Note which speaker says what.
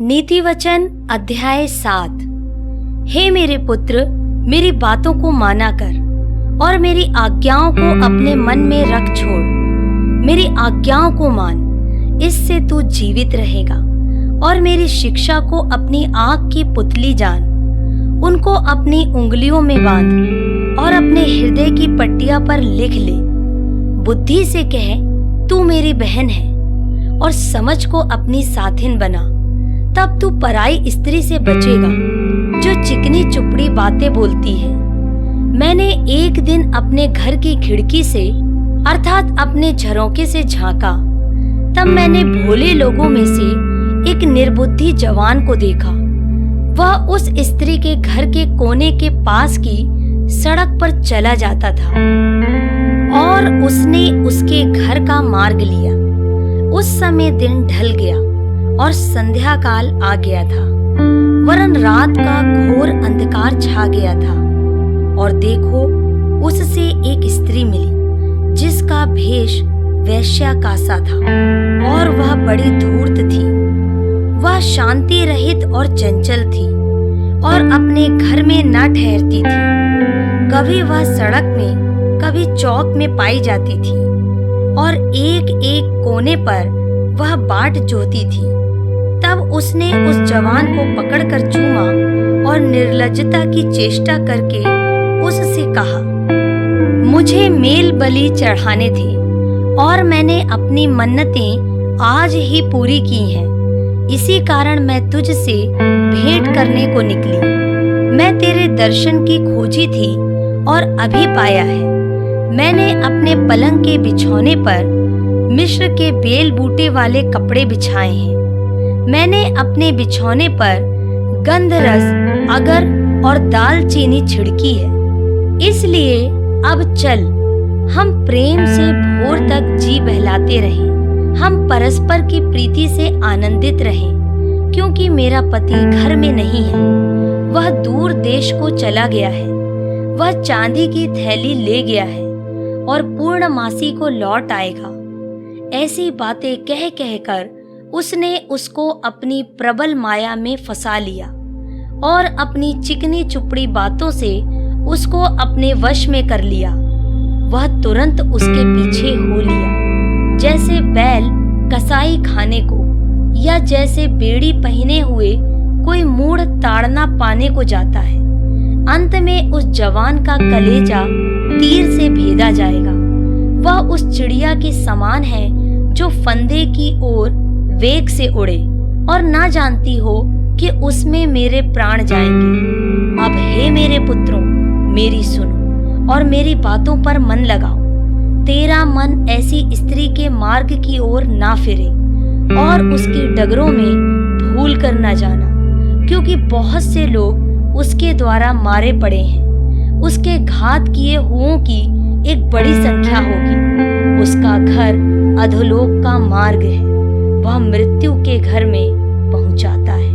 Speaker 1: नीति वचन अध्याय 7। हे मेरे पुत्र, मेरी बातों को माना कर और मेरी आज्ञाओं को अपने मन में रख छोड़। मेरी आज्ञाओं को मान, इससे तू जीवित रहेगा। और मेरी शिक्षा को अपनी आँख की पुतली जान। उनको अपनी उंगलियों में बांध और अपने हृदय की पट्टिया पर लिख ले। बुद्धि से कह, तू मेरी बहन है, और समझ को अपनी साथिन बना। तब तू पराई स्त्री से बचेगा जो चिकनी चुपड़ी बातें बोलती है। मैंने एक दिन अपने घर की खिड़की से अर्थात अपने झरोखे से झांका। तब मैंने भोले लोगों में से एक निर्बुद्धि जवान को देखा। वह उस स्त्री के घर के कोने के पास की सड़क पर चला जाता था और उसने उसके घर का मार्ग लिया। उस समय दिन ढल गया और संध्या काल आ गया था, वरन रात का घोर अंधकार छा गया था। और देखो, उससे एक स्त्री मिली जिसका भेष वेश्या का सा था और वह बड़ी धूर्त थी। वह शांति रहित और चंचल थी और अपने घर में न ठहरती थी। कभी वह सड़क में, कभी चौक में पाई जाती थी और एक एक कोने पर वह बाट जोहती थी। तब उसने उस जवान को पकड़कर चूमा और निर्लज्जता की चेष्टा करके उससे कहा, मुझे मेल बलि चढ़ाने थे और मैंने अपनी मन्नतें आज ही पूरी की हैं। इसी कारण मैं तुझसे भेंट करने को निकली। मैं तेरे दर्शन की खोजी थी और अभी पाया है। मैंने अपने पलंग के बिछौने पर मिस्र के बेल बूटे वाले कपड़े बिछाए हैं। मैंने अपने बिछौने पर गंधरस, अगर और दालचीनी छिड़की है। इसलिए अब चल, हम प्रेम से भोर तक जी बहलाते रहें। हम परस्पर की प्रीति से आनंदित रहें, क्योंकि मेरा पति घर में नहीं है, वह दूर देश को चला गया है। वह चांदी की थैली ले गया है और पूर्णमासी को लौट आएगा। ऐसी बातें कह कहकर उसने उसको अपनी प्रबल माया में फंसा लिया और अपनी चिकनी चुपड़ी बातों से उसको अपने वश में कर लिया। वह तुरंत उसके पीछे हो लिया, जैसे बैल कसाई खाने को, या जैसे बेड़ी पहने हुए कोई मूढ़ ताड़ना पाने को जाता है। अंत में उस जवान का कलेजा तीर से भेदा जाएगा। वह उस चिड़िया के समान है जो फंदे की ओर वेग से उड़े और ना जानती हो कि उसमें मेरे प्राण जाएंगे। अब हे मेरे पुत्रों, मेरी सुनो और मेरी बातों पर मन लगाओ। तेरा मन ऐसी स्त्री के मार्ग की ओर ना फिरे और उसकी डगरों में भूल कर ना जाना, क्योंकि बहुत से लोग उसके द्वारा मारे पड़े हैं। उसके घात किए हुओं की एक बड़ी संख्या होगी। उसका घर अधोलोक का मार्ग है, वह मृत्यु के घर में पहुंचाता है।